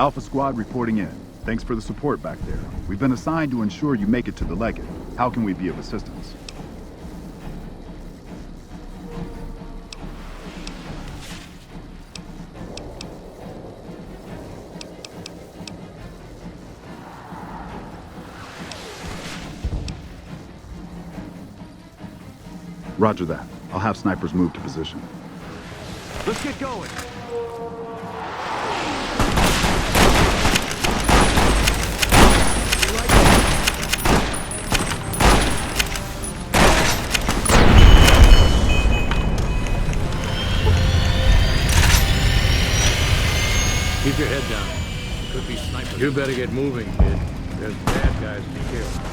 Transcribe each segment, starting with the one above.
Alpha Squad reporting in. Thanks for the support back there. We've been assigned to ensure you make it to the Legate. How can we be of assistance? Roger that. I'll have snipers move to position. Let's get going. Keep your head down. Could be snipers. You better get moving, kid. There's bad guys to kill.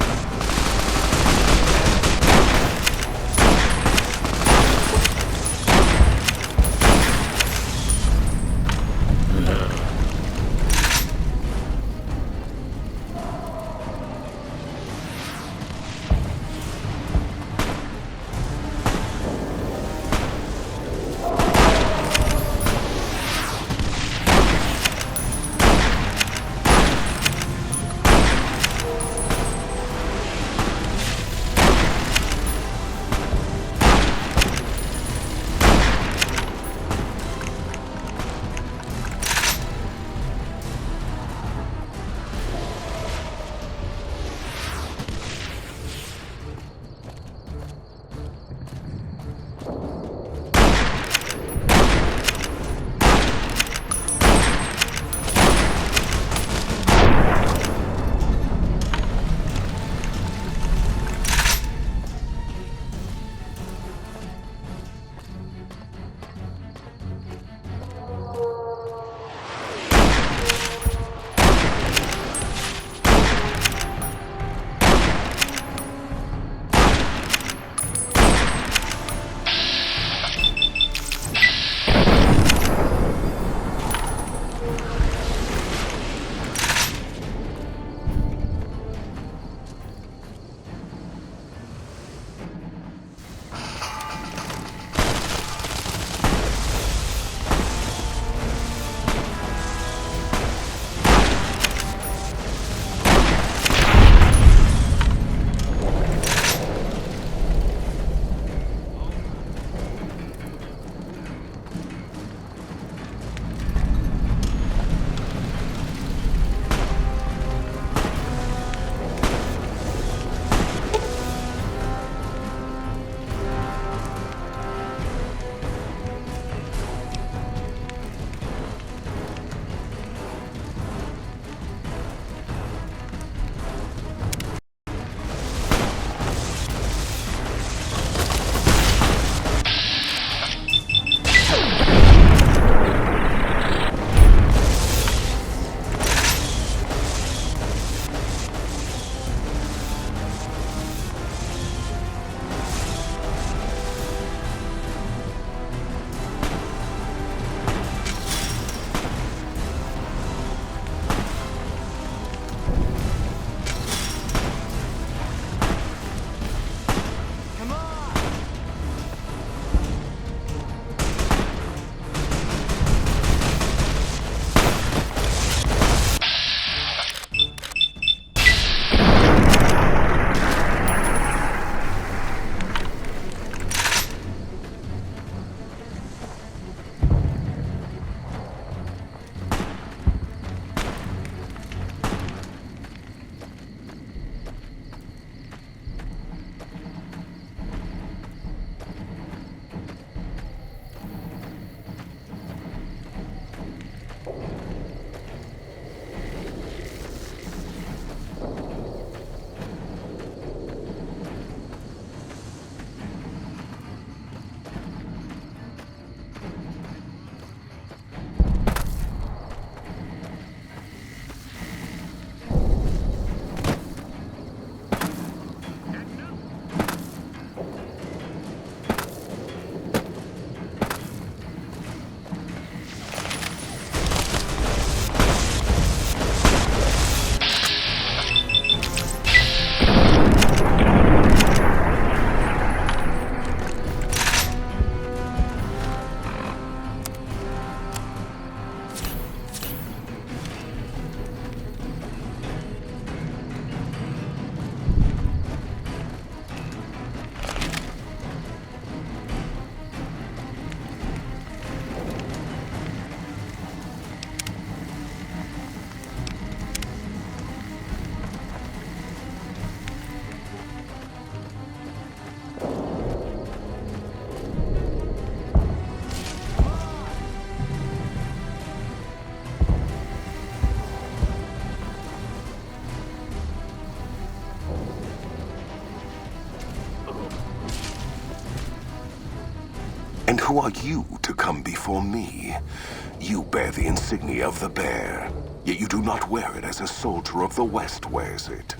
And who are you to come before me? You bear the insignia of the bear, yet you do not wear it as a soldier of the West wears it.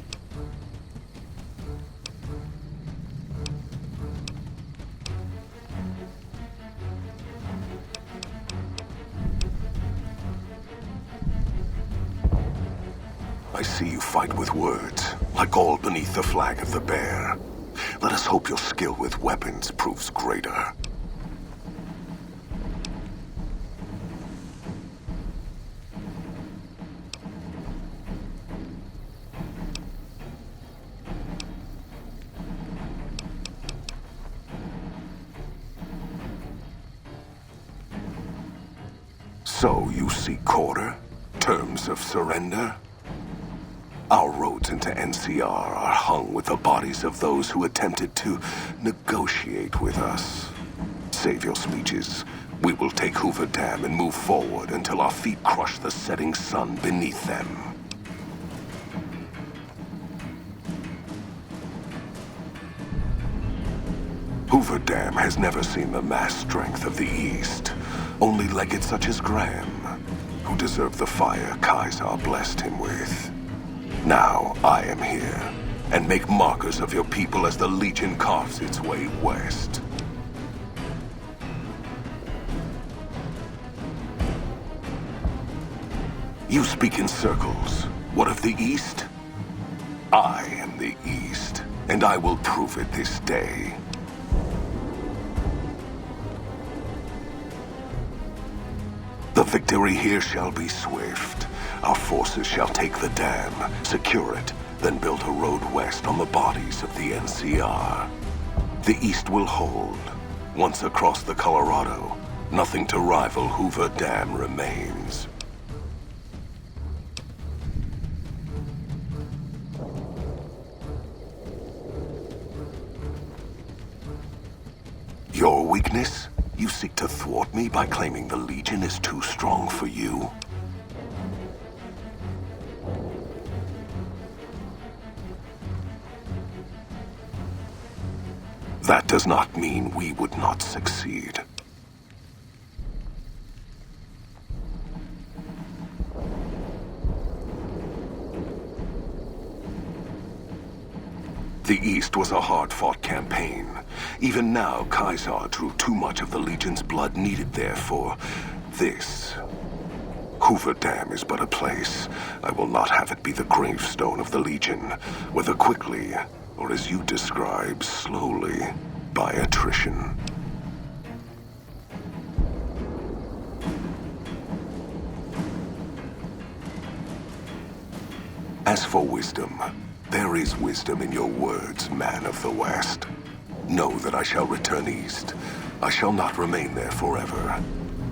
I see you fight with words, like all beneath the flag of the bear. Let us hope your skill with weapons proves greater. So you seek quarter? Terms of surrender? Our roads into NCR are hung with the bodies of those who attempted to negotiate with us. Save your speeches. We will take Hoover Dam and move forward until our feet crush the setting sun beneath them. Hoover Dam has never seen the mass strength of the East. Only legates such as Graham, who deserve the fire Kaiser blessed him with. Now I am here, and make markers of your people as the Legion carves its way west. You speak in circles. What of the East? I am the East, and I will prove it this day. The victory here shall be swift. Our forces shall take the dam, secure it, then build a road west on the bodies of the NCR. The East will hold. Once across the Colorado, nothing to rival Hoover Dam remains. Your weakness? You seek to thwart me by claiming the Legion is too strong for you? That does not mean we would not succeed. The East was a hard-fought campaign. Even now, Kaiser drew too much of the Legion's blood needed there for this. Hoover Dam is but a place. I will not have it be the gravestone of the Legion, whether quickly, or as you describe, slowly, by attrition. As for wisdom, there is wisdom in your words, man of the West. Know that I shall return east. I shall not remain there forever.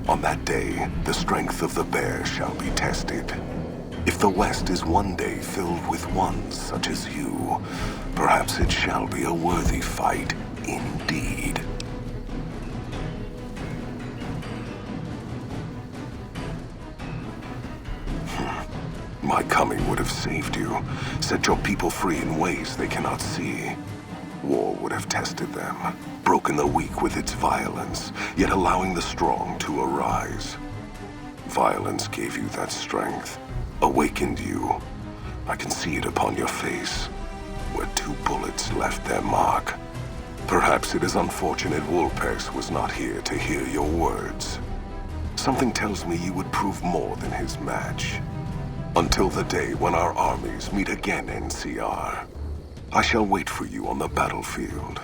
On that day, the strength of the bear shall be tested. If the West is one day filled with ones such as you, perhaps it shall be a worthy fight indeed. My coming would have saved you, set your people free in ways they cannot see. War would have tested them, broken the weak with its violence, yet allowing the strong to arise. Violence gave you that strength, awakened you. I can see it upon your face, where 2 bullets left their mark. Perhaps it is unfortunate Wolpex was not here to hear your words. Something tells me you would prove more than his match. Until the day when our armies meet again, NCR. I shall wait for you on the battlefield.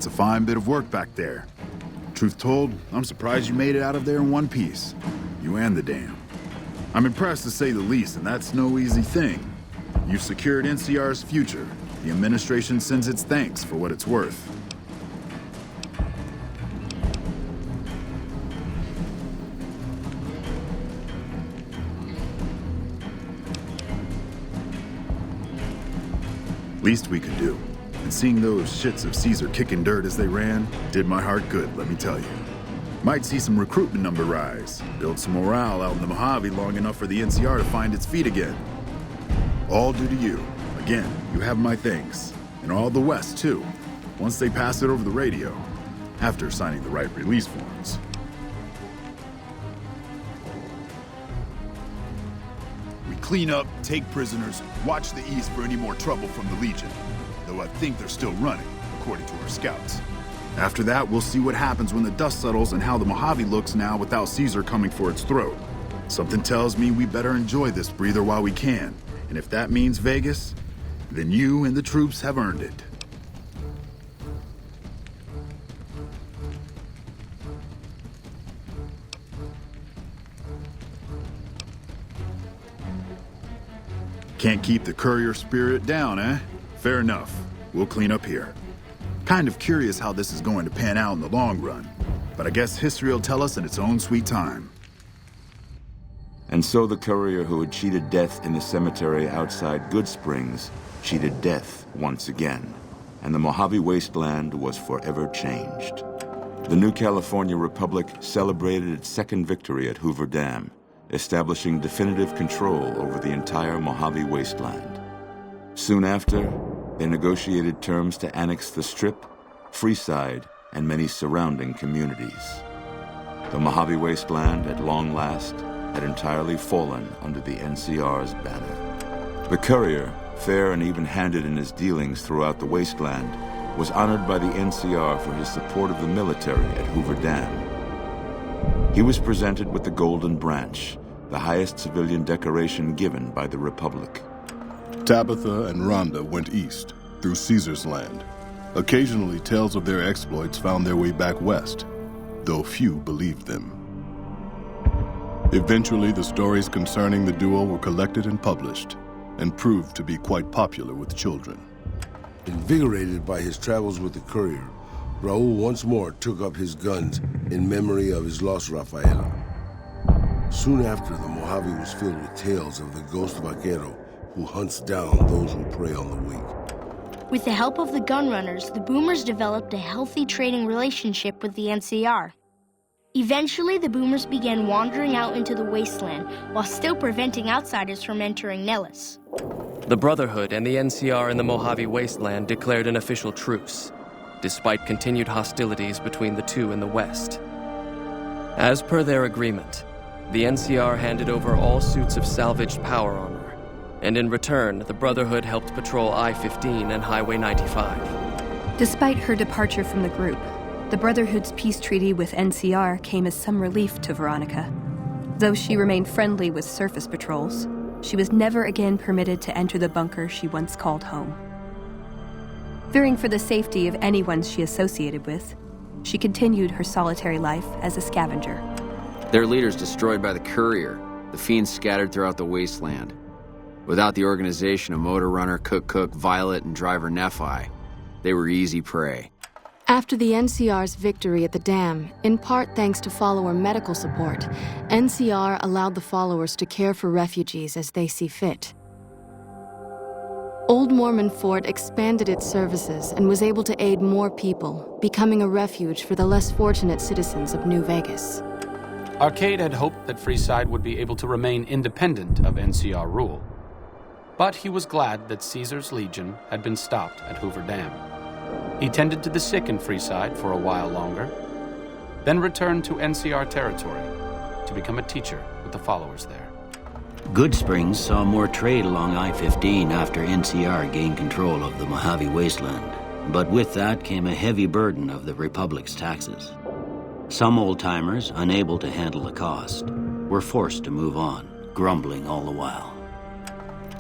That's a fine bit of work back there. Truth told, I'm surprised you made it out of there in one piece. You and the dam. I'm impressed to say the least, and that's no easy thing. You've secured NCR's future. The administration sends its thanks for what it's worth. Least we could do. And seeing those shits of Caesar kicking dirt as they ran did my heart good, let me tell you. Might see some recruitment number rise, build some morale out in the Mojave long enough for the NCR to find its feet again. All due to you. Again, you have my thanks. And all the West, too. Once they pass it over the radio. After signing the right release forms. We clean up, take prisoners, watch the east for any more trouble from the Legion. Though I think they're still running, according to our scouts. After that, we'll see what happens when the dust settles and how the Mojave looks now without Caesar coming for its throat. Something tells me we better enjoy this breather while we can. And if that means Vegas, then you and the troops have earned it. Can't keep the courier spirit down, eh? Fair enough. We'll clean up here. Kind of curious how this is going to pan out in the long run, but I guess history will tell us in its own sweet time. And so the courier who had cheated death in the cemetery outside Good Springs cheated death once again, and the Mojave wasteland was forever changed. The new California Republic celebrated its second victory at Hoover Dam, establishing definitive control over the entire Mojave wasteland. Soon after, they negotiated terms to annex the Strip, Freeside, and many surrounding communities. The Mojave wasteland, at long last, had entirely fallen under the NCR's banner. The courier, fair and even-handed in his dealings throughout the wasteland, was honored by the NCR for his support of the military at Hoover Dam. He was presented with the Golden Branch, the highest civilian decoration given by the Republic. Tabitha and Rhonda went east, through Caesar's land. Occasionally, tales of their exploits found their way back west, though few believed them. Eventually, the stories concerning the duo were collected and published, and proved to be quite popular with children. Invigorated by his travels with the courier, Raul once more took up his guns in memory of his lost Rafaela. Soon after, the Mojave was filled with tales of the ghost vaquero who hunts down those who prey on the weak. With the help of the gun runners, the Boomers developed a healthy trading relationship with the NCR. Eventually, the Boomers began wandering out into the wasteland while still preventing outsiders from entering Nellis. The Brotherhood and the NCR in the Mojave wasteland declared an official truce, despite continued hostilities between the two in the west. As per their agreement, the NCR handed over all suits of salvaged power armor, and in return, the Brotherhood helped patrol I-15 and Highway 95. Despite her departure from the group, the Brotherhood's peace treaty with NCR came as some relief to Veronica. Though she remained friendly with surface patrols, she was never again permitted to enter the bunker she once called home. Fearing for the safety of anyone she associated with, she continued her solitary life as a scavenger. Their leaders destroyed by the courier, the fiends scattered throughout the wasteland. Without the organization of Motor Runner, Cook, Violet, and Driver Nephi, they were easy prey. After the NCR's victory at the dam, in part thanks to follower medical support, NCR allowed the followers to care for refugees as they see fit. Old Mormon Fort expanded its services and was able to aid more people, becoming a refuge for the less fortunate citizens of New Vegas. Arcade had hoped that Freeside would be able to remain independent of NCR rule. But he was glad that Caesar's Legion had been stopped at Hoover Dam. He tended to the sick in Freeside for a while longer, then returned to NCR territory to become a teacher with the followers there. Good Springs saw more trade along I-15 after NCR gained control of the Mojave wasteland. But with that came a heavy burden of the Republic's taxes. Some old-timers, unable to handle the cost, were forced to move on, grumbling all the while.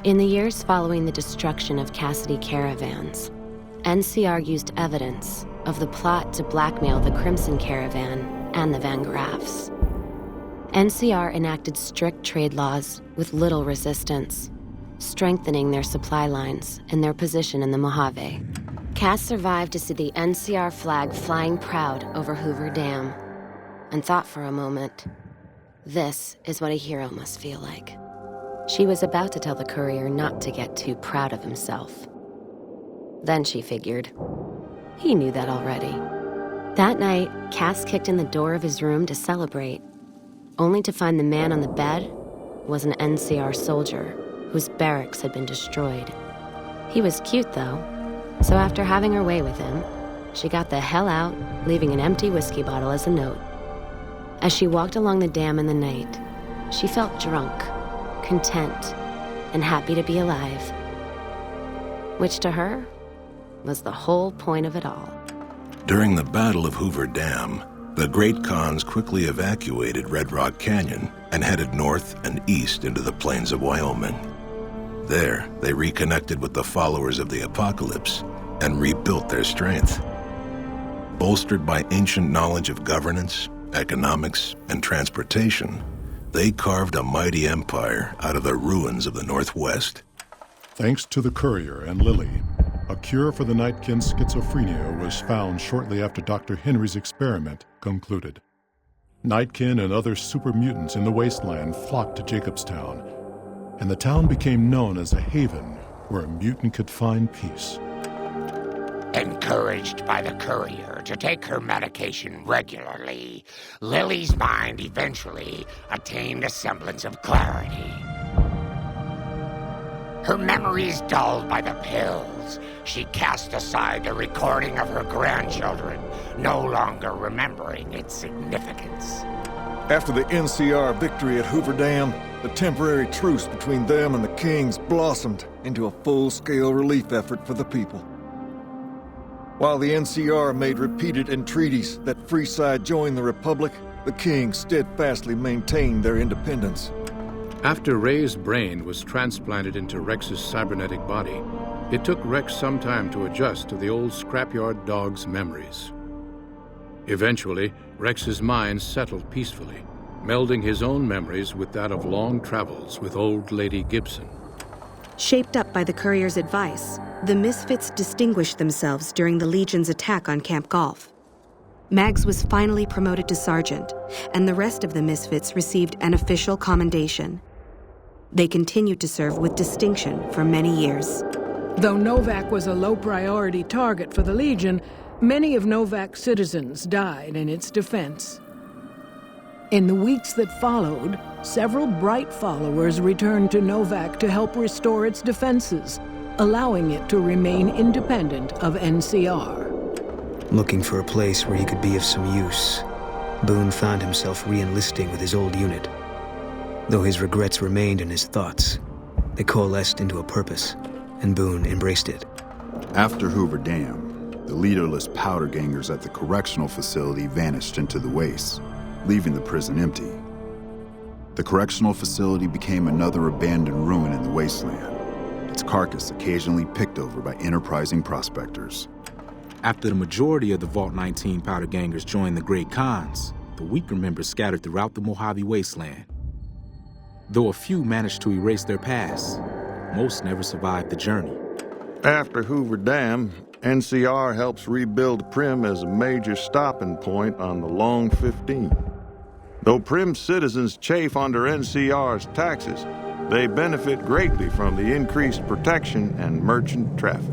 In the years following the destruction of Cassidy caravans, NCR used evidence, of the plot to blackmail the Crimson Caravan and the Van Graffs. NCR enacted strict trade laws with little resistance, strengthening their supply lines and their position in the Mojave. Cass survived to see the NCR flag flying proud over Hoover Dam, and thought for a moment, this is what a hero must feel like. She was about to tell the courier not to get too proud of himself. Then she figured, he knew that already. That night, Cass kicked in the door of his room to celebrate, only to find the man on the bed was an NCR soldier whose barracks had been destroyed. He was cute, though, so after having her way with him, she got the hell out, leaving an empty whiskey bottle as a note. As she walked along the dam in the night, she felt drunk, content, and happy to be alive. Which to her was the whole point of it all. During the Battle of Hoover Dam, the Great Khans quickly evacuated Red Rock Canyon and headed north and east into the plains of Wyoming. There, they reconnected with the followers of the Apocalypse and rebuilt their strength. Bolstered by ancient knowledge of governance, economics, and transportation, they carved a mighty empire out of the ruins of the Northwest. Thanks to the courier and Lily, a cure for the Nightkin's schizophrenia was found shortly after Dr. Henry's experiment concluded. Nightkin and other super mutants in the wasteland flocked to Jacobstown, and the town became known as a haven where a mutant could find peace. Encouraged by the courier to take her medication regularly, Lily's mind eventually attained a semblance of clarity. Her memories dulled by the pills, she cast aside the recording of her grandchildren, no longer remembering its significance. After the NCR victory at Hoover Dam, the temporary truce between them and the Kings blossomed into a full-scale relief effort for the people. While the NCR made repeated entreaties that Freeside join the Republic, the Kings steadfastly maintained their independence. After Ray's brain was transplanted into Rex's cybernetic body, it took Rex some time to adjust to the old scrapyard dog's memories. Eventually, Rex's mind settled peacefully, melding his own memories with that of long travels with old Lady Gibson. Shaped up by the courier's advice, the Misfits distinguished themselves during the Legion's attack on Camp Golf. Mags was finally promoted to sergeant, and the rest of the Misfits received an official commendation. They continued to serve with distinction for many years. Though Novak was a low-priority target for the Legion, many of Novak's citizens died in its defense. In the weeks that followed, several bright followers returned to Novak to help restore its defenses, allowing it to remain independent of NCR. Looking for a place where he could be of some use, Boone found himself re-enlisting with his old unit. Though his regrets remained in his thoughts, they coalesced into a purpose, and Boone embraced it. After Hoover Dam, the leaderless powder gangers at the correctional facility vanished into the wastes, leaving the prison empty. The correctional facility became another abandoned ruin in the wasteland, its carcass occasionally picked over by enterprising prospectors. After the majority of the Vault 19 powder gangers joined the Great Khans, the weaker members scattered throughout the Mojave wasteland. Though a few managed to erase their past, most never survived the journey. After Hoover Dam, NCR helps rebuild Prim as a major stopping point on the Long 15. Though Prim's citizens chafe under NCR's taxes, they benefit greatly from the increased protection and merchant traffic.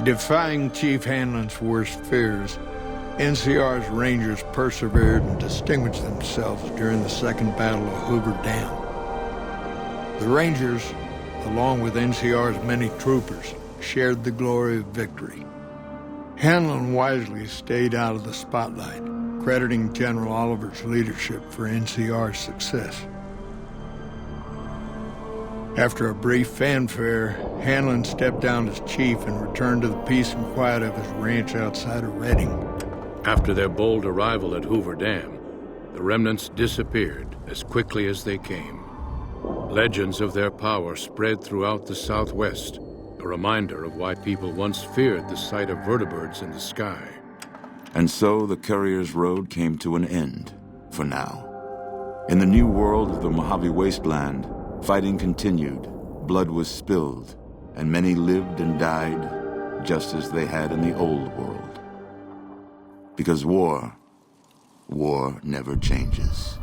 Defying Chief Hanlon's worst fears, NCR's Rangers persevered and distinguished themselves during the Second Battle of Hoover Dam. The Rangers, along with NCR's many troopers, shared the glory of victory. Hanlon wisely stayed out of the spotlight, crediting General Oliver's leadership for NCR's success. After a brief fanfare, Hanlon stepped down as chief and returned to the peace and quiet of his ranch outside of Redding. After their bold arrival at Hoover Dam, the remnants disappeared as quickly as they came. Legends of their power spread throughout the Southwest, a reminder of why people once feared the sight of vertibirds in the sky. And so the Courier's road came to an end, for now. In the new world of the Mojave Wasteland, fighting continued, blood was spilled, and many lived and died just as they had in the old world. Because war never changes.